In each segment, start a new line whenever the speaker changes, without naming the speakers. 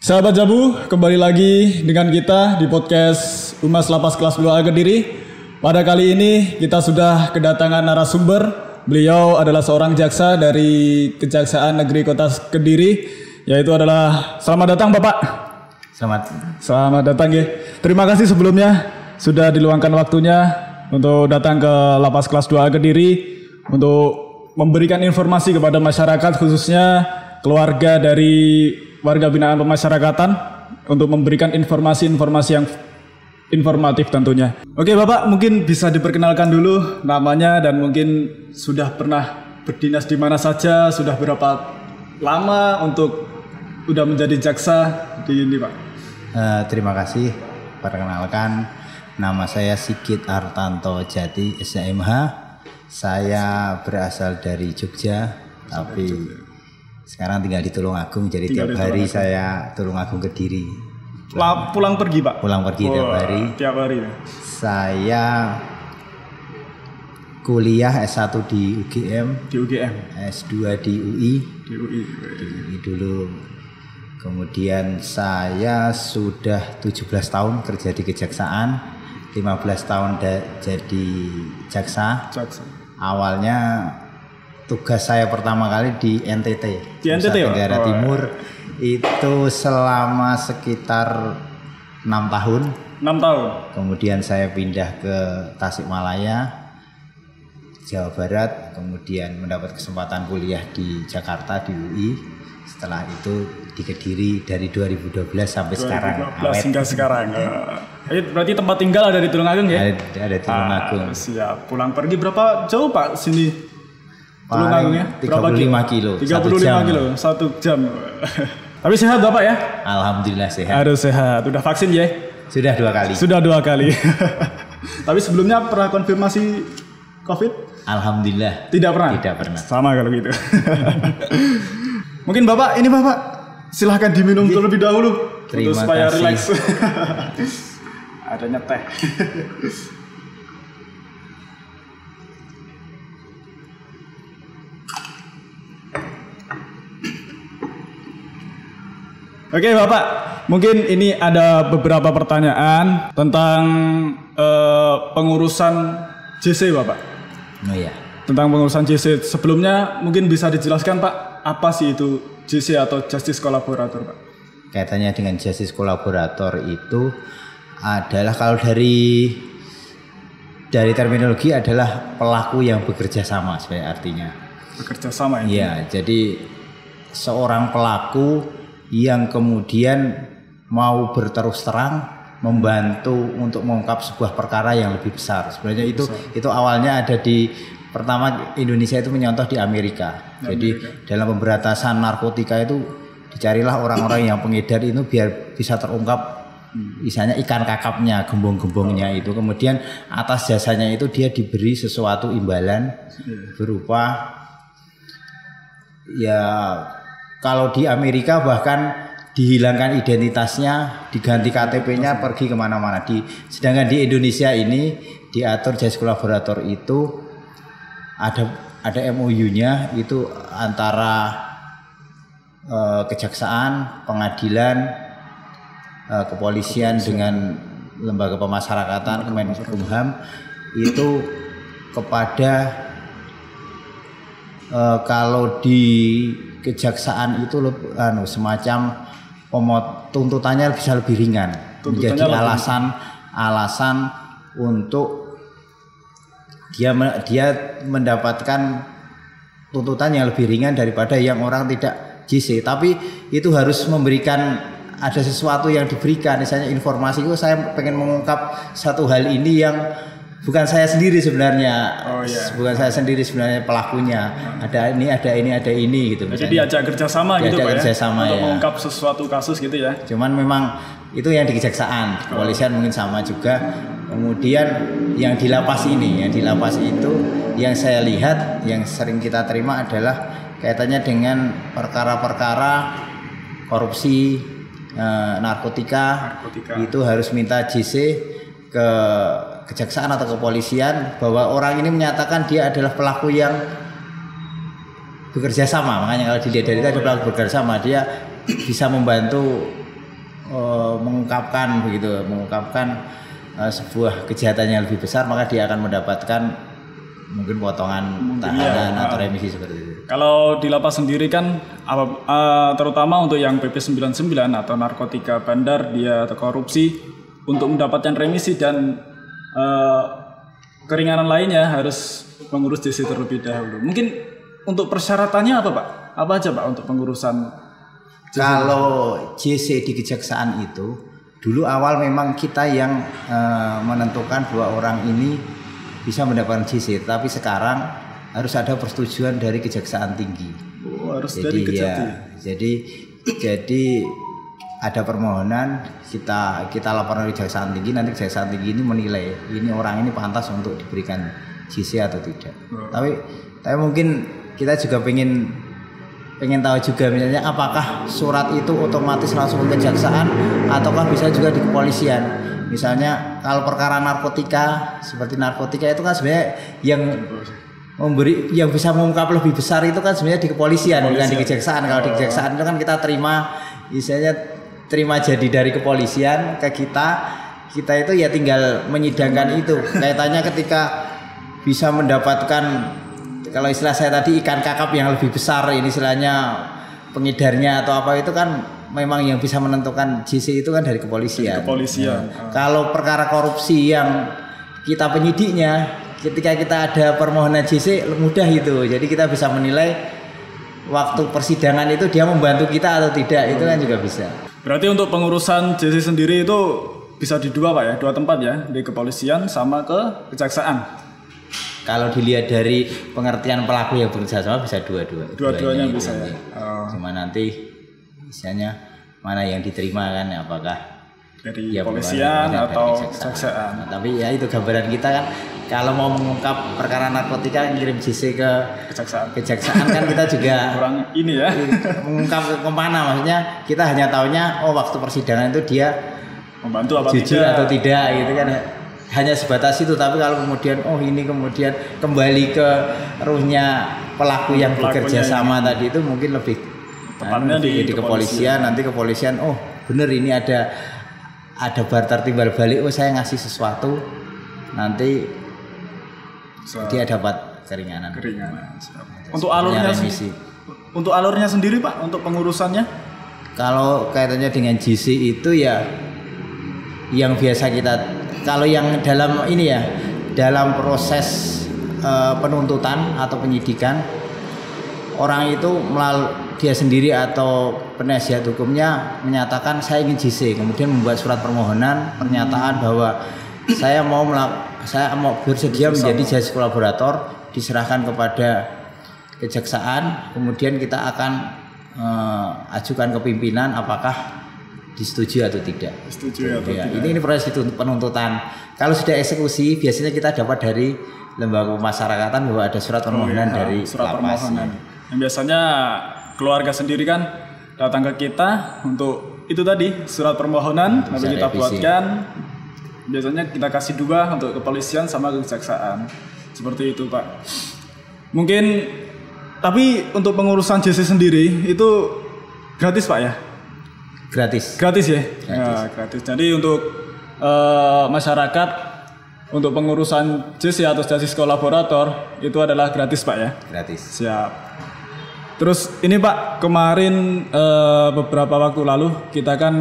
Sahabat Jabu, kembali lagi dengan kita di podcast Humas Lapas Kelas 2A Kediri. Pada kali ini kita sudah kedatangan narasumber. Beliau adalah seorang jaksa dari Kejaksaan Negeri Kota Kediri, yaitu adalah selamat datang Bapak. Selamat datang ya. Terima kasih sebelumnya sudah diluangkan waktunya untuk datang ke Lapas Kelas 2A Kediri untuk memberikan informasi kepada masyarakat, khususnya keluarga dari warga binaan pemasyarakatan, untuk memberikan informasi-informasi yang informatif tentunya. Oke Bapak, mungkin bisa diperkenalkan dulu namanya dan mungkin sudah pernah berdinas di mana saja, sudah berapa lama untuk udah menjadi jaksa di ini Pak.
Terima kasih. Perkenalkan, nama saya Sigit Artanto Jati, SMH. Saya berasal dari Jogja, tapi sekarang tinggal di Tulungagung, jadi tiap hari saya Tulungagung Kediri.
Pulang pergi Pak?
Pulang pergi tiap hari.
Tiap hari ya?
Saya kuliah S1 di UGM.
Di UGM.
S2 di UI.
Di UI.
Di UI dulu. Kemudian saya sudah 17 tahun kerja di kejaksaan, 15 tahun jadi jaksa. Awalnya tugas saya pertama kali di NTT, Nusa Tenggara Timur. Itu selama sekitar 6 tahun.
6 tahun.
Kemudian saya pindah ke Tasikmalaya, Jawa Barat. Kemudian mendapat kesempatan kuliah di Jakarta di UI. Setelah itu di Kediri dari 2012 sampai
2012
sekarang.
Hingga sekarang. Berarti tempat tinggal ada di Tulungagung ya?
Ada di Tulungagung.
Siap. Pulang pergi berapa jauh Pak sini? Tulungagung ya?
35 kilo.
35 kilo, 1 jam. Tapi sehat Bapak ya?
Alhamdulillah sehat.
Harus sehat. Udah vaksin ya?
Sudah 2 kali.
Sudah 2 kali. Tapi sebelumnya pernah konfirmasi COVID?
Alhamdulillah.
Tidak pernah?
Tidak pernah.
Sama kalau gitu. Mungkin Bapak, ini Bapak silahkan diminum terlebih dahulu.
Terima
supaya
kasih.
Relax. Adanya teh. Oke Bapak, mungkin ini ada beberapa pertanyaan tentang pengurusan JC Bapak.
Oh iya.
Tentang pengurusan JC. Sebelumnya mungkin bisa dijelaskan Pak, apa sih itu JC atau Justice Collaborator Pak?
Kaitannya dengan Justice Collaborator itu adalah, kalau dari terminologi adalah pelaku yang bekerja sama sebenarnya artinya.
Bekerja sama ya?
Iya, jadi seorang pelaku yang kemudian mau berterus terang membantu untuk mengungkap sebuah perkara yang lebih besar. Sebenarnya itu awalnya ada di, pertama Indonesia itu menyontoh di Amerika. Jadi dalam pemberantasan narkotika itu dicarilah orang-orang yang pengedar itu biar bisa terungkap, misalnya ikan kakapnya, gembong-gembongnya itu. Kemudian atas jasanya itu dia diberi sesuatu imbalan berupa, ya kalau di Amerika bahkan dihilangkan identitasnya, diganti KTP-nya, pergi kemana-mana. Sedangkan di Indonesia ini diatur Justice Collaborator itu ada MOU-nya itu antara kejaksaan, pengadilan, kepolisian dengan lembaga pemasyarakatan, Kemenkumham itu kepada kalau di kejaksaan itu semacam tuntutannya bisa lebih ringan, menjadi alasan untuk dia mendapatkan tuntutan yang lebih ringan daripada yang orang tidak JC. Tapi itu harus memberikan, ada sesuatu yang diberikan, misalnya informasi, saya pengen mengungkap satu hal ini yang bukan saya sendiri sebenarnya. Bukan saya sendiri sebenarnya pelakunya. Ada ini gitu.
Jadi diajak kerjasama gitu Pak ya? Untuk mengungkap sesuatu kasus gitu ya?
Cuman memang itu yang di kejaksaan, kepolisian mungkin sama juga. Kemudian yang di lapas itu yang saya lihat, yang sering kita terima adalah kaitannya dengan perkara-perkara korupsi, narkotika. Itu harus minta JC ke kejaksaan atau kepolisian bahwa orang ini menyatakan dia adalah pelaku yang bekerja sama. Makanya kalau dilihat dari itu ada pelaku bekerja sama, dia bisa membantu mengungkapkan sebuah kejahatan yang lebih besar, maka dia akan mendapatkan mungkin potongan tahanan atau remisi seperti itu.
Kalau di lapas sendiri kan terutama untuk yang PP 99 atau narkotika bandar dia atau korupsi, untuk mendapatkan remisi dan keringanan lainnya harus mengurus JC terlebih dahulu. Mungkin untuk persyaratannya apa Pak? Apa aja Pak untuk pengurusan JC?
Kalau JC di kejaksaan itu dulu awal memang kita yang menentukan bahwa orang ini bisa mendapatkan JC, tapi sekarang harus ada persetujuan dari Kejaksaan Tinggi.
Oh, harus dari Kejaksaan.
Jadi ada permohonan, kita laporan ke Kejaksaan Tinggi, nanti Kejaksaan Tinggi ini menilai ini orang ini pantas untuk diberikan JC atau tidak. Tapi mungkin kita juga pengen tahu juga misalnya apakah surat itu otomatis langsung ke kejaksaan ataukah bisa juga di kepolisian. Misalnya kalau perkara narkotika, seperti narkotika itu kan sebenarnya yang bisa mengungkap lebih besar itu kan sebenarnya di kepolisian, bukan di kejaksaan. Kalau di kejaksaan itu kan kita terima jadi dari kepolisian ke kita itu ya tinggal menyidangkan itu. Kaitannya ketika bisa mendapatkan, kalau istilah saya tadi, ikan kakap yang lebih besar, ini istilahnya pengedarnya atau apa, itu kan memang yang bisa menentukan JC itu kan dari kepolisian. Kalau perkara korupsi yang kita penyidiknya, ketika kita ada permohonan JC mudah itu. Jadi kita bisa menilai waktu persidangan itu dia membantu kita atau tidak, itu kan juga bisa.
Berarti untuk pengurusan JC sendiri itu bisa di dua Pak ya, dua tempat ya, di kepolisian sama ke kejaksaan.
Kalau dilihat dari pengertian pelaku yang bekerja sama bisa
dua-duanya bisa ya.
Cuma nanti misalnya mana yang diterima kan, apakah
dari kepolisian atau kejaksaan.
Nah, tapi ya itu gambaran kita kan, kalau mau mengungkap perkara narkotika ngirim JC ke kejaksaan kan kita juga
kurang ini ya.
Mengungkap kemana, maksudnya kita hanya taunya waktu persidangan itu dia
membantu apa
jujur atau tidak gitu kan, hanya sebatas itu. Tapi kalau kemudian ini kemudian kembali ke ruhnya pelaku yang bekerja sama tadi, itu mungkin lebih tepatnya di kepolisian. Nanti kepolisian bener ini ada barter timbal balik, saya ngasih sesuatu, nanti dia dapat keringanan.
Untuk alurnya sendiri Pak, untuk pengurusannya,
kalau kaitannya dengan JC itu ya yang biasa kita, kalau yang dalam ini ya, dalam proses penuntutan atau penyidikan, orang itu dia sendiri atau penasihat hukumnya menyatakan saya ingin JC, kemudian membuat surat permohonan pernyataan bahwa saya mau bersedia menjadi justice kolaborator, diserahkan kepada kejaksaan, kemudian kita akan ajukan ke pimpinan apakah disetujui atau tidak. Ini proses penuntutan. Kalau sudah eksekusi, biasanya kita dapat dari lembaga pemasyarakatan bahwa ada surat permohonan dari lapas.
Yang biasanya keluarga sendiri kan datang ke kita untuk itu tadi, surat permohonan, lalu kita buatkan. Biasanya kita kasih dua untuk kepolisian sama kejaksaan. Seperti itu Pak. Mungkin, tapi untuk pengurusan JC sendiri itu gratis Pak ya? Gratis ya? Gratis. Jadi untuk masyarakat, untuk pengurusan JC atau justice kolaborator itu adalah gratis Pak ya?
Gratis.
Siap. Terus ini Pak, kemarin beberapa waktu lalu kita kan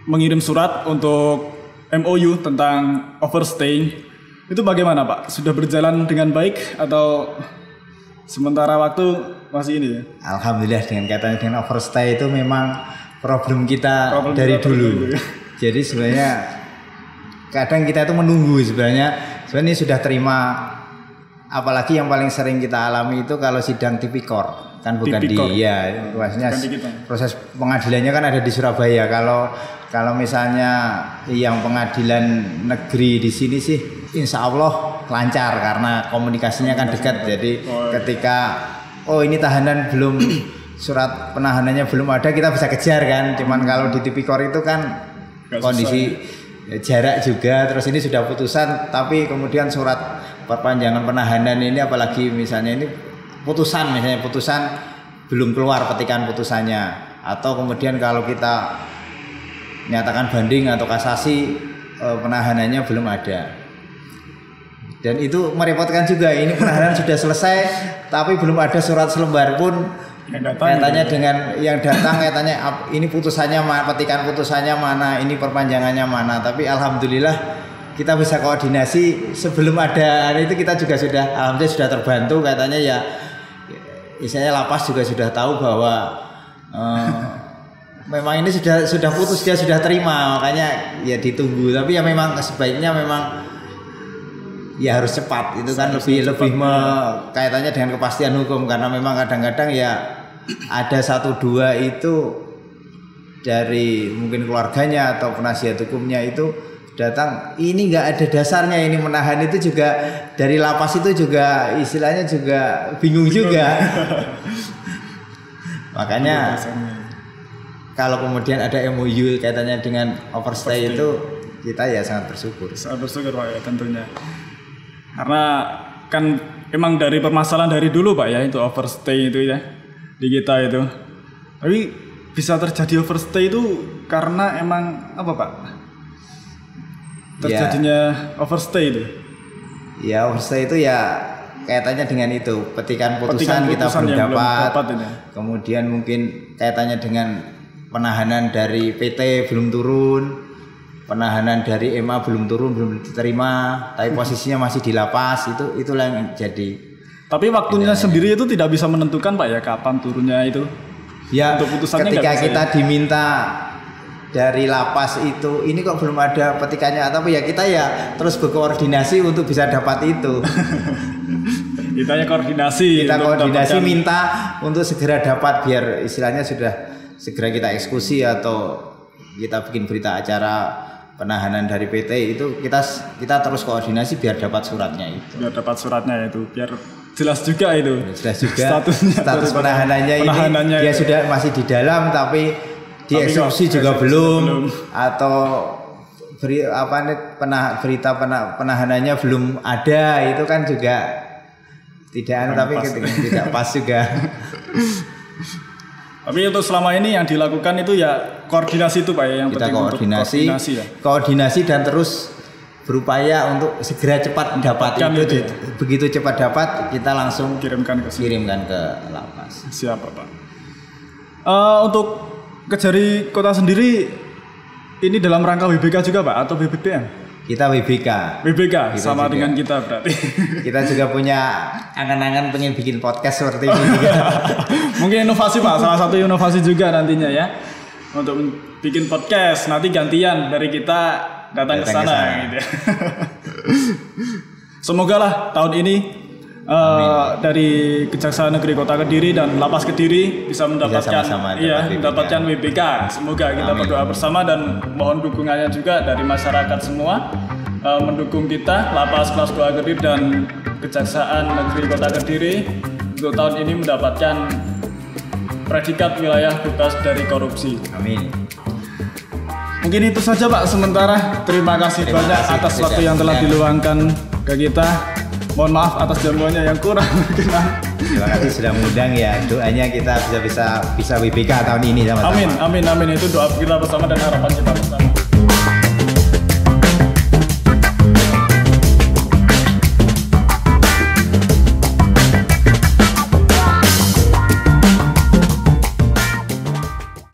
mengirim surat untuk MOU tentang overstaying. Itu bagaimana Pak? Sudah berjalan dengan baik atau sementara waktu masih ini ya?
Alhamdulillah, dengan kaitannya dengan overstay itu memang problem kita dari dulu. Jadi sebenarnya kadang kita itu menunggu sebenarnya ini sudah terima, apalagi yang paling sering kita alami itu kalau sidang tipikor. Kan bukan maksudnya proses pengadilannya kan ada di Surabaya. Kalau misalnya yang pengadilan negeri di sini sih insya Allah lancar karena komunikasinya kan dekat. Jadi ketika ini tahanan belum, surat penahanannya belum ada, kita bisa kejar kan. Cuman kalau di tipikor itu kan kondisi jarak juga, terus ini sudah putusan tapi kemudian surat perpanjangan penahanan ini, apalagi misalnya ini putusan belum keluar petikan putusannya, atau kemudian kalau kita menyatakan banding atau kasasi, penahanannya belum ada. Dan itu merepotkan juga. Ini penahanan sudah selesai, tapi belum ada surat selembar pun. Kaitannya dengan yang datang, kaitannya ini putusannya, petikan putusannya mana, ini perpanjangannya mana. Tapi alhamdulillah kita bisa koordinasi sebelum ada hari itu, kita juga sudah alhamdulillah sudah terbantu. Katanya ya, istilahnya lapas juga sudah tahu bahwa memang ini sudah putus, dia sudah terima, makanya ya ditunggu. Tapi ya memang sebaiknya memang ya harus cepat, itu kan lebih kaitannya dengan kepastian hukum, karena memang kadang-kadang ya ada 1-2 itu dari mungkin keluarganya atau penasihat hukumnya itu datang, ini nggak ada dasarnya, ini menahan itu juga dari lapas itu juga istilahnya juga bingung juga. Makanya kalau kemudian ada MOU kaitannya dengan overstay itu, kita ya sangat bersyukur.
Sangat bersyukur Pak ya, tentunya. Karena kan emang dari permasalahan dari dulu Pak ya, itu overstay itu ya di kita itu. Tapi bisa terjadi overstay itu karena emang apa Pak? Terjadinya overstay itu. Ya
overstay itu ya kaitannya dengan itu, petikan putusan kita belum dapat. Kemudian mungkin kaitannya dengan penahanan dari PT belum turun, penahanan dari MA belum turun, belum diterima, tapi posisinya masih di lapas, itulah yang jadi.
Tapi waktunya sendiri itu tidak bisa menentukan Pak ya, kapan turunnya itu.
Ya, untuk putusannya ketika kita diminta dari lapas itu, ini kok belum ada petikannya, tapi ya kita ya terus berkoordinasi untuk bisa dapat itu.
Kita koordinasi
minta untuk segera dapat, biar istilahnya sudah segera kita eksekusi atau kita bikin berita acara penahanan dari PT itu, kita terus koordinasi biar dapat suratnya itu. Biar dapat suratnya itu, biar jelas juga itu. Jelas juga status penahanannya ini dia sudah masih di dalam tapi dieksekusi juga belum, atau berita penahanannya belum ada, itu kan juga tidak, tapi tidak pas juga.
Tapi untuk selama ini yang dilakukan itu ya koordinasi itu Pak ya, yang
kita
penting
koordinasi dan terus berupaya untuk segera cepat dapat itu. Begitu cepat dapat, kita langsung kirimkan ke lapas.
Siapa Pak? Untuk Kejari Kota sendiri ini dalam rangka WBK juga Pak atau BBPM?
Kita WBK
kita sama juga. Dengan kita berarti.
Kita juga punya angan-angan pengen bikin podcast seperti ini juga.
Mungkin inovasi Pak, salah satu inovasi juga nantinya ya, untuk bikin podcast nanti gantian dari kita datang ke sana gitu ya. Semoga lah tahun ini dari Kejaksaan Negeri Kota Kediri dan Lapas Kediri bisa mendapatkan mendapatkan WBK. Semoga kita berdoa bersama dan mohon dukungannya juga dari masyarakat semua, mendukung kita Lapas Kelas 2 Kediri dan Kejaksaan Negeri Kota Kediri untuk tahun ini mendapatkan predikat wilayah bebas dari korupsi.
Amin.
Mungkin itu saja Pak sementara. Terima kasih banyak atas waktu yang telah diluangkan ke kita. Mohon maaf atas jamuannya yang kurang berkenan.
Terima kasih sudah mengundang ya. Doanya kita bisa WBK tahun ini sama-sama.
Amin. Itu doa kita bersama dan harapan kita bersama.